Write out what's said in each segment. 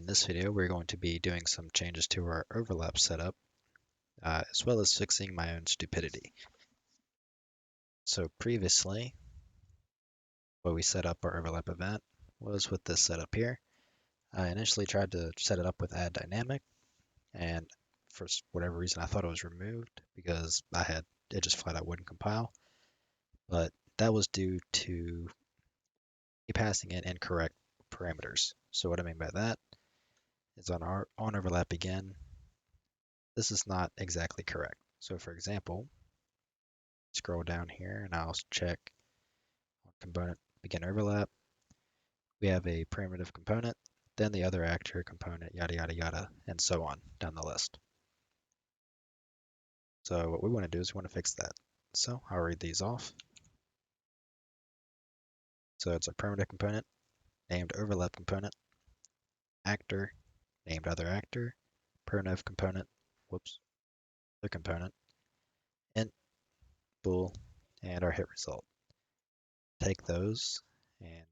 In this video, we're going to be doing some changes to our overlap setup, as well as fixing my own stupidity. So previously, what we set up our overlap event was with this setup here. I initially tried to set it up with add dynamic, and for whatever reason, I thought it was removed because it just flat out wouldn't compile. But that was due to me passing in incorrect parameters. So what I mean by that is on our on overlap begin, this is not exactly correct. So for example, scroll down here and I'll check on component begin overlap. We have a primitive component, then the other actor component, yada, yada, yada, and so on down the list. So what we want to do is we want to fix that. So I'll read these off. So it's a primitive component named overlap component, actor named other actor, primitive component, other component, int, bool, and our hit result. Take those and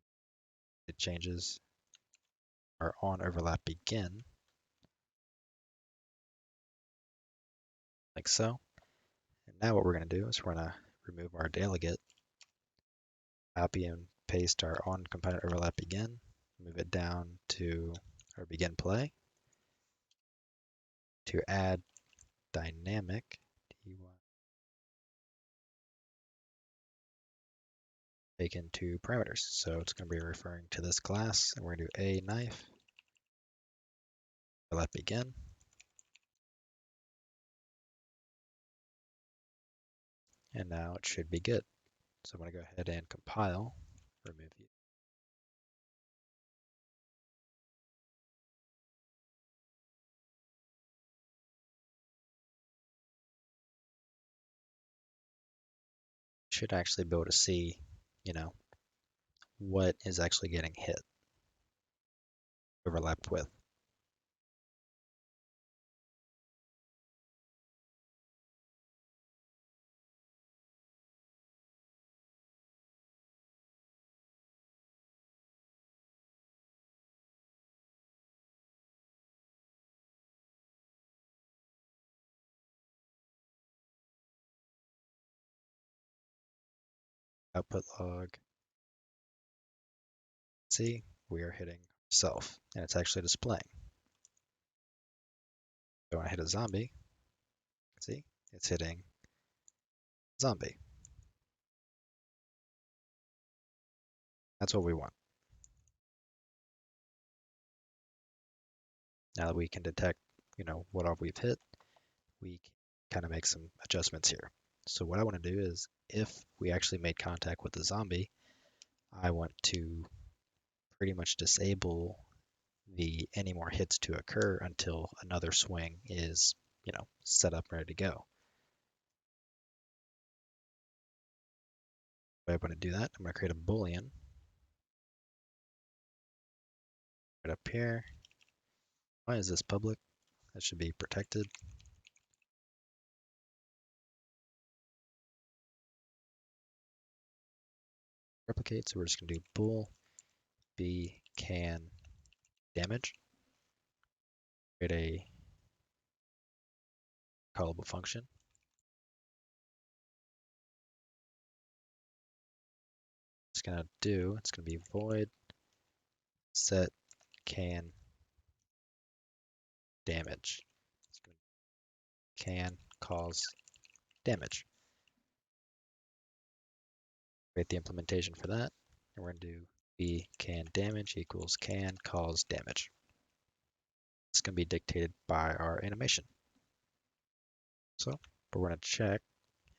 it changes our on overlap begin like so. And now what we're going to do is we're going to remove our delegate, copy and paste our on component overlap begin, move it down to our begin play, to add dynamic, take into parameters. So it's going to be referring to this class, and we're going to do a knife, overlap begin, and now it should be good. So I'm going to go ahead and compile, remove the should actually be able to see, what is actually getting hit, overlapped with. Output log. See, we are hitting self, and it's actually displaying. So when I hit a zombie, see, it's hitting zombie. That's what we want. Now that we can detect, what all we've hit, we can kind of make some adjustments here. So what I want to do is, if we actually made contact with the zombie, I want to pretty much disable the any more hits to occur until another swing is, set up and ready to go. If I want to do that, I'm going to create a Boolean right up here. Why is this public? That should be protected. Replicate, so we're just going to do bool b can damage. Create a callable function. It's going to be void set can damage. Can cause damage. Create the implementation for that, and we're going to do b can damage equals can cause damage. It's going to be dictated by our animation. So what we're going to check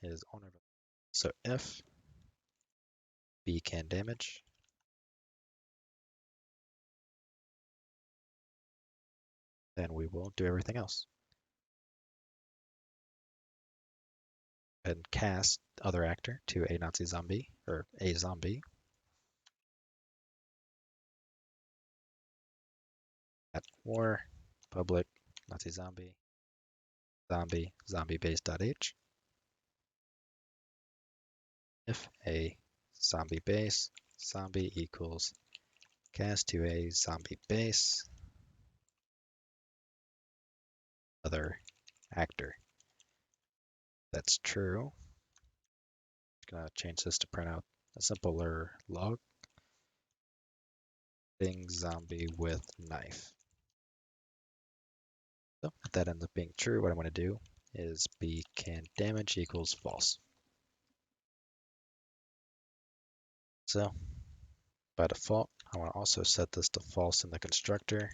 is on overlap. So if b can damage, then we will do everything else. And cast other actor to a Nazi zombie, or a zombie. At war, public, Nazi zombie, zombie base.h. If a zombie base, zombie equals cast to a zombie base, other actor. That's true. Gonna change this to print out a simpler log. Hitting zombie with knife. So if that ends up being true, what I'm going to do is be can damage equals false. So by default, I want to also set this to false in the constructor,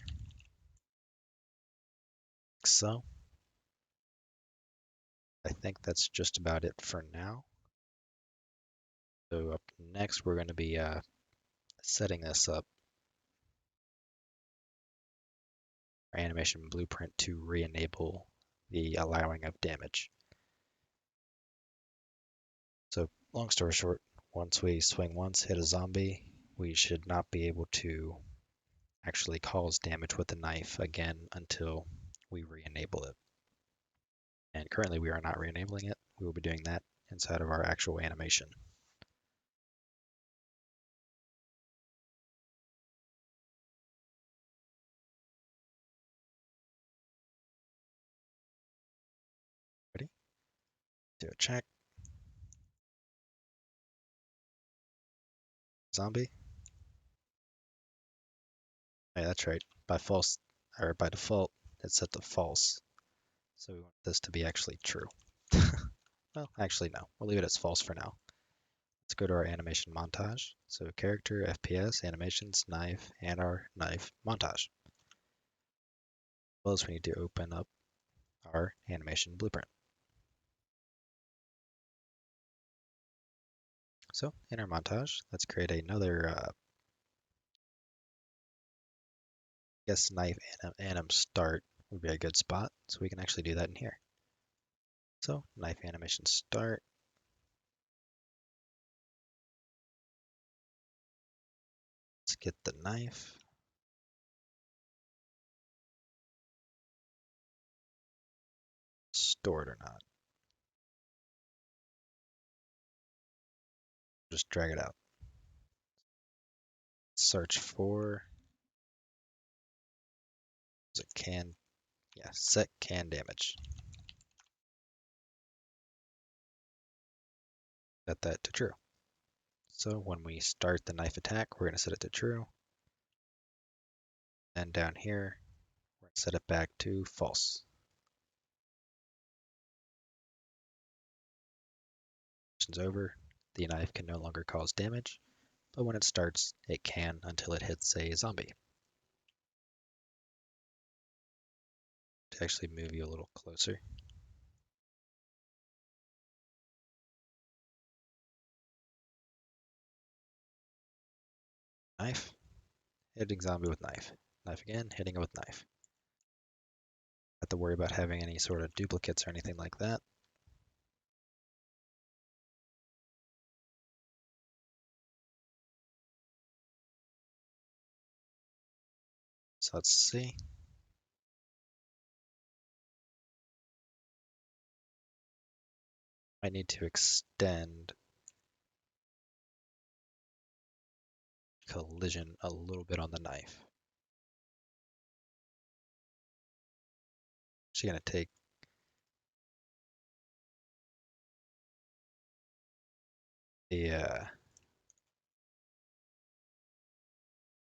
like so. I think that's just about it for now. So up next, we're going to be setting this up, our animation blueprint to re-enable the allowing of damage. So long story short, once we swing once, hit a zombie, we should not be able to actually cause damage with the knife again until we re-enable it. And currently we are not re-enabling it. We will be doing that inside of our actual animation. Ready? Do a check. Zombie. Hey, that's right. By false or by default, it's set to false. So we want this to be actually true. Well, actually no. We'll leave it as false for now. Let's go to our animation montage. So character, FPS, animations, knife, and our knife montage. Well, as we need to open up our animation blueprint. So in our montage, let's create another guess knife anim start would be a good spot. So we can actually do that in here. So knife animation start. Let's get the knife. Store it or not. Just drag it out. Search for is it can yeah, set can damage. Set that to true. So when we start the knife attack, we're going to set it to true. And down here, we're going to set it back to false. It's over. The knife can no longer cause damage, but when it starts, it can until it hits a zombie. To actually move you a little closer. Knife, hitting zombie with knife. Knife again, hitting it with knife. Have to worry about having any sort of duplicates or anything like that. So let's see. I need to extend collision a little bit on the knife. She's gonna take the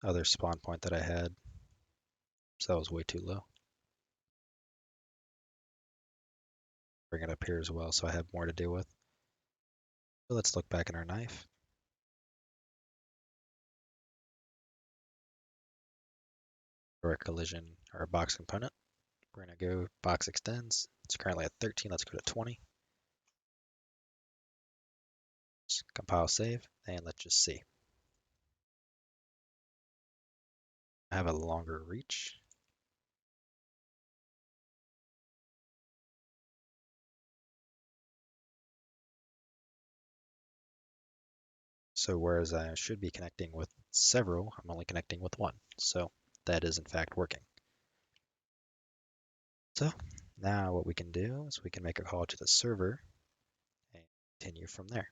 other spawn point that I had, so that was way too low. Bring it up here as well, so I have more to deal with. So let's look back at our knife. For our collision, our box component, we're gonna go box extends. It's currently at 13. Let's go to 20. Let's compile, save, and let's just see. I have a longer reach. So whereas I should be connecting with several, I'm only connecting with one. So that is in fact working. So now what we can do is we can make a call to the server and continue from there.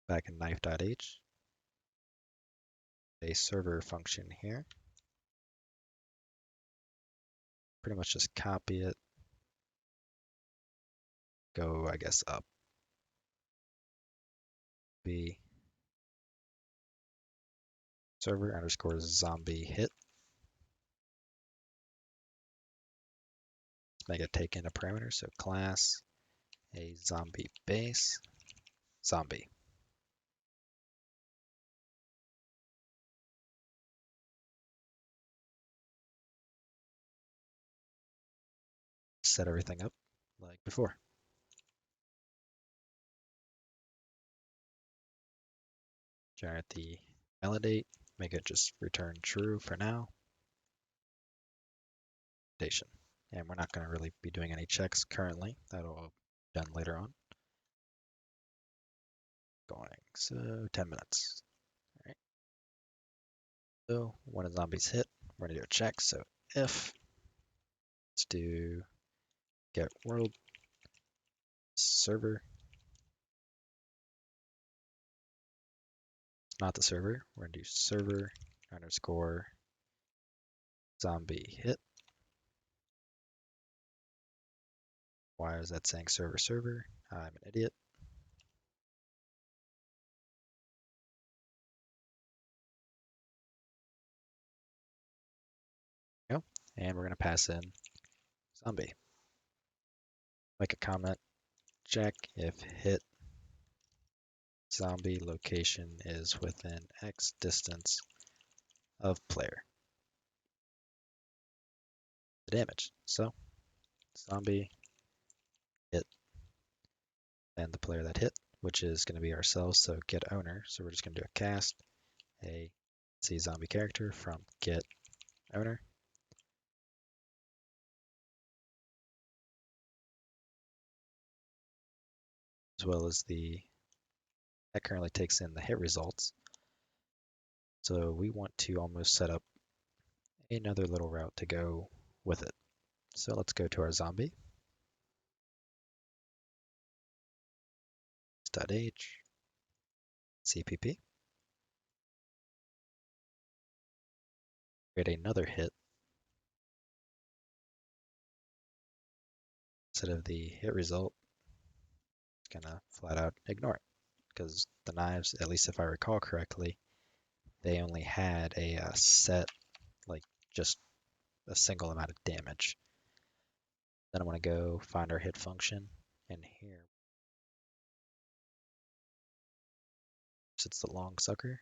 Back in knife.h, a server function here. pretty much just copy it, go, I guess, up. Be server underscore zombie hit. Let's make it take in a parameter. So class a zombie base zombie. Set everything up like before. Generate the validate, make it just return true for now. Validation. And we're not going to really be doing any checks currently. That'll be done later on. Going, so 10 minutes. All right. So when a zombie's hit, we're going to do a check. So if, let's do get world server. It's not the server. We're going to do server underscore zombie hit. Why is that saying server server? I'm an idiot. Go. And we're going to pass in zombie. Make a comment. Check if hit zombie location is within X distance of player. The damage. So zombie hit and the player that hit, which is going to be ourselves. So get owner. So we're just going to do a cast a C zombie character from get owner. As well as that currently takes in the hit results. So we want to almost set up another little route to go with it. So let's go to our zombie. .h CPP. Create another hit. Instead of the hit result, it's gonna flat out ignore it because the knives, at least if I recall correctly, they only had a set, like just a single amount of damage. Then I'm gonna go find our hit function, and here sits the long sucker.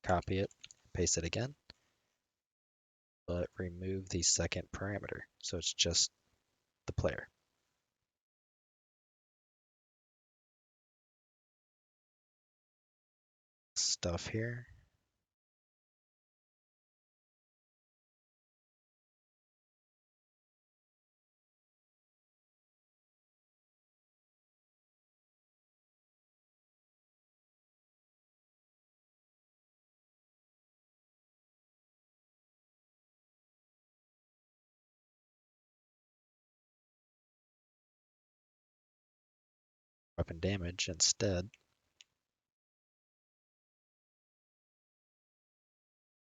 Copy it, paste it again, but remove the second parameter, so it's just the player. Stuff here. Weapon damage instead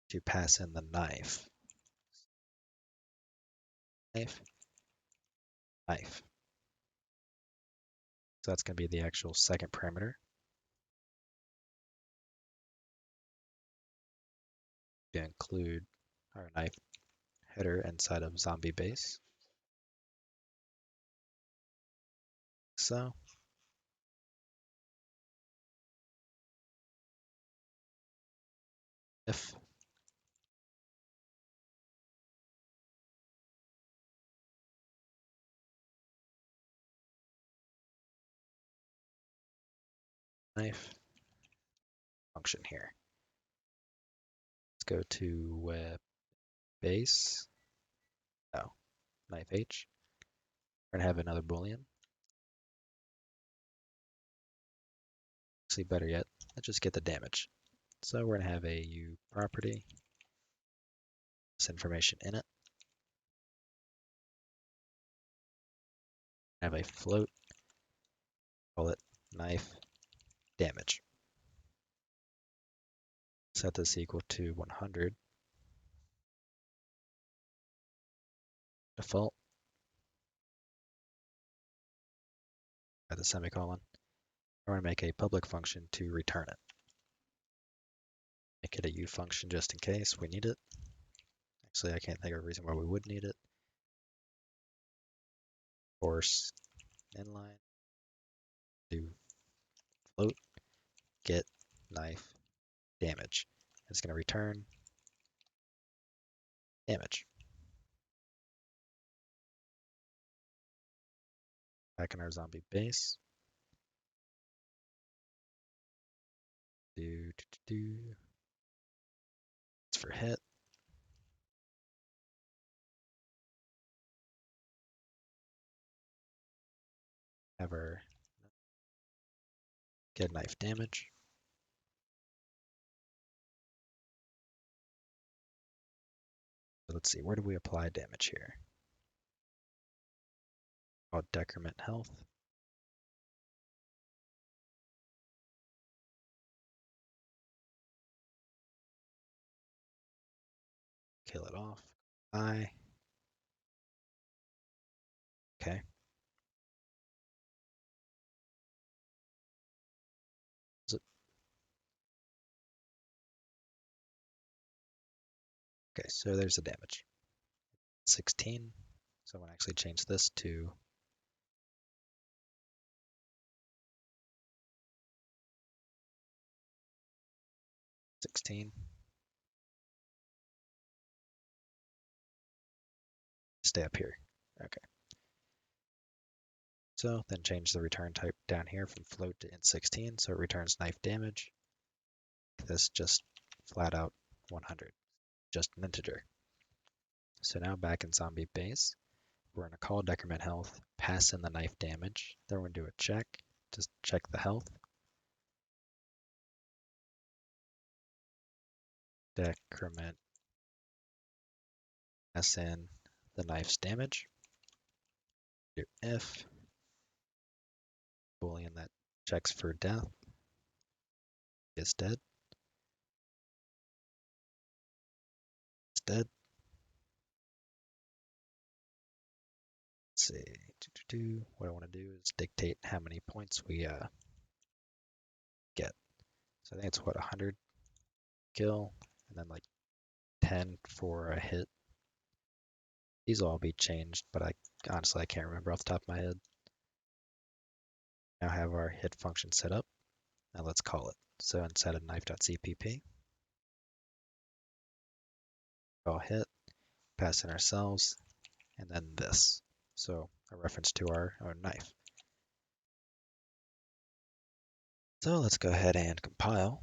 to pass in the knife. Knife, knife. So that's going to be the actual second parameter. To include our knife header inside of zombie base. So if knife function here. Let's go to web base. Oh, knife H. We're gonna have another boolean. See, better yet, let's just get the damage. So we're gonna have a U property. This information in it. Have a float. Call it knife damage. Set this equal to 100. default, add the semicolon. I want to make a public function to return it. Make it a U function just in case we need it. Actually, I can't think of a reason why we would need it. Force inline, do float, get knife damage. It's going to return damage. Back in our zombie base. It's for hit. Have our get knife damage. So let's see, where do we apply damage here? Called decrement health. Kill it off. I. Okay. Okay, so there's the damage. 16. So I'm going to actually change this to 16. Stay up here. Okay. So then change the return type down here from float to int16 so it returns knife damage. This just flat out 100, just an integer. So now back in zombie base, we're going to call decrement health, pass in the knife damage. Then we're going to do a check, just check the health. Decrement, pass in the knife's damage. Do if boolean that checks for death is dead. It's dead. Let's see. What I want to do is dictate how many points we get. So I think it's what, 100 kill and then like 10 for a hit. These will all be changed, but I honestly I can't remember off the top of my head. Now have our hit function set up. Now let's call it. So inside of knife.cpp, call hit, pass in ourselves, and then this. So a reference to our own knife. So let's go ahead and compile.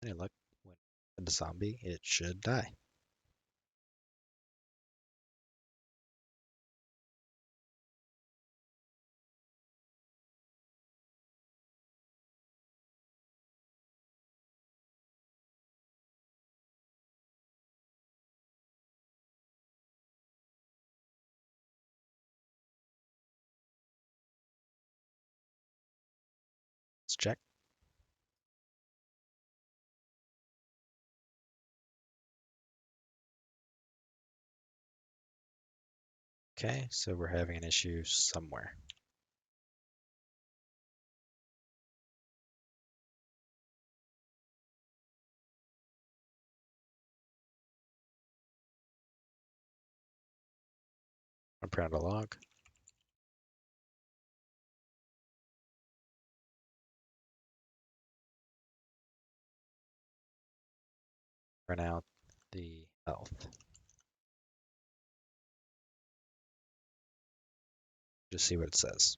Any luck, when the zombie, it should die. Let's check. Okay, so we're having an issue somewhere. I'm print out a log. Print out the health. Just see what it says.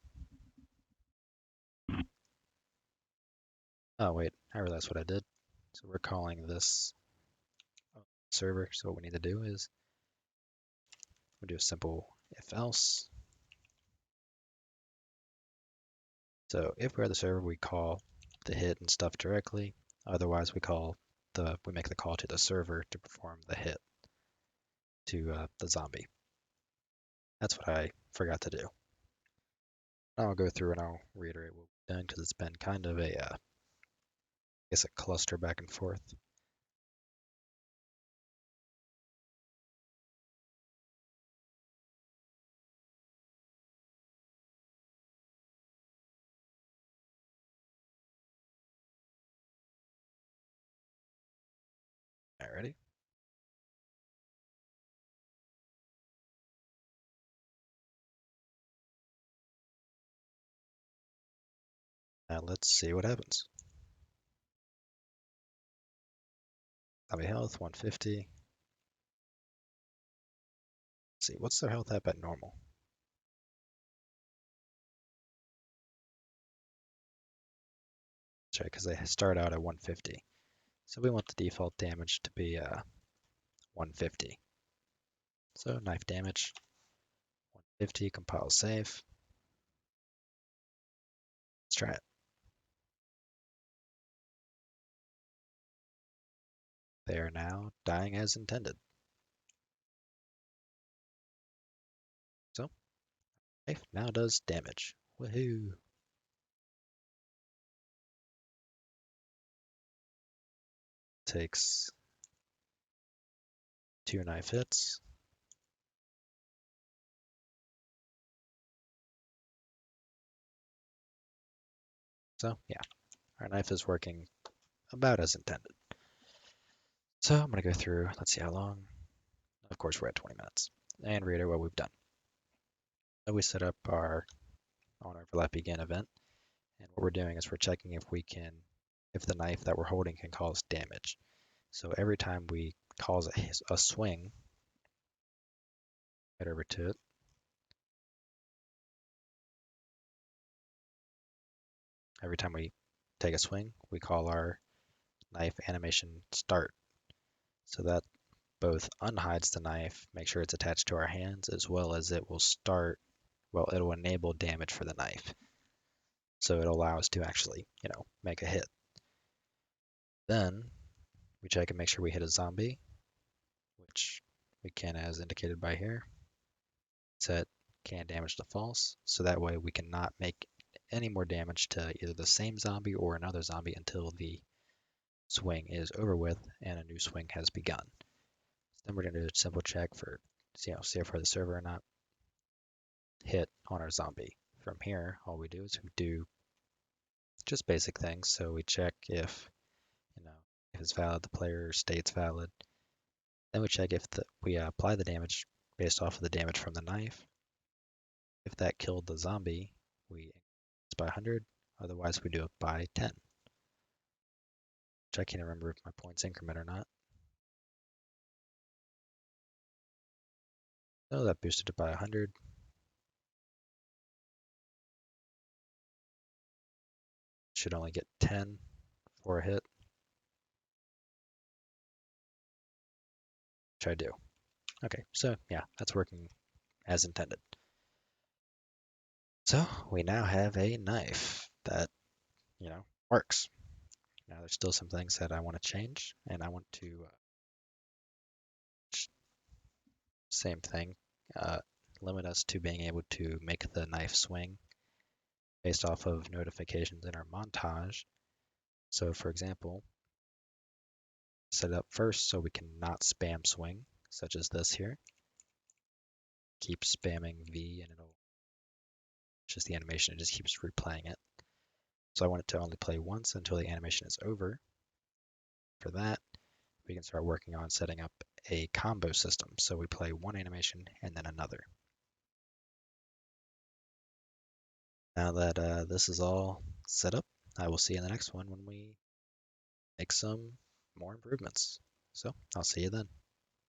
Oh wait, I realized what I did. So we're calling this server. So what we need to do is we'll do a simple if else. So if we're the server, we call the hit and stuff directly. Otherwise, we make the call to the server to perform the hit to the zombie. That's what I forgot to do. I'll go through and I'll reiterate what we've done because it's been kind of I guess a cluster back and forth. All right, ready? Now let's see what happens. Zombie health 150. Let's see, what's their health at normal? That's right, because they start out at 150. So we want the default damage to be 150. So knife damage 150, compile save. Let's try it. They are now dying as intended. So knife now does damage. Woohoo! Takes 2 knife hits. So yeah, our knife is working about as intended. So I'm going to go through, let's see how long. Of course, we're at 20 minutes. And reiterate what we've done. So we set up our on overlap begin event. And what we're doing is we're checking if the knife that we're holding can cause damage. So every time we cause a swing, head over to it. Every time we take a swing, we call our knife animation start. So that both unhides the knife, make sure it's attached to our hands, as well as it will enable damage for the knife. So it'll allow us to actually, make a hit. Then we check and make sure we hit a zombie, which we can as indicated by here. Set can damage to false, so that way we cannot make any more damage to either the same zombie or another zombie until the swing is over with and a new swing has begun. Then we're going to do a simple check for see if we're the server or not. Hit on our zombie. From here, all we do is we do just basic things. So we check if if it's valid, the player states valid. Then we check if we apply the damage based off of the damage from the knife. If that killed the zombie, we increase by 100. Otherwise, we do it by 10. Which I can't remember if my points increment or not. So that boosted it by 100. Should only get 10 for a hit. Which I do. Okay, so yeah, that's working as intended. So we now have a knife that, works. Now there's still some things that I want to change, and I want to, same thing, uh, limit us to being able to make the knife swing based off of notifications in our montage. So for example, set it up first so we cannot spam swing, such as this here. Keep spamming V and it'll just the animation, it just keeps replaying it. So I want it to only play once until the animation is over. For that, we can start working on setting up a combo system. So we play one animation and then another. Now that this is all set up, I will see you in the next one when we make some more improvements. So I'll see you then.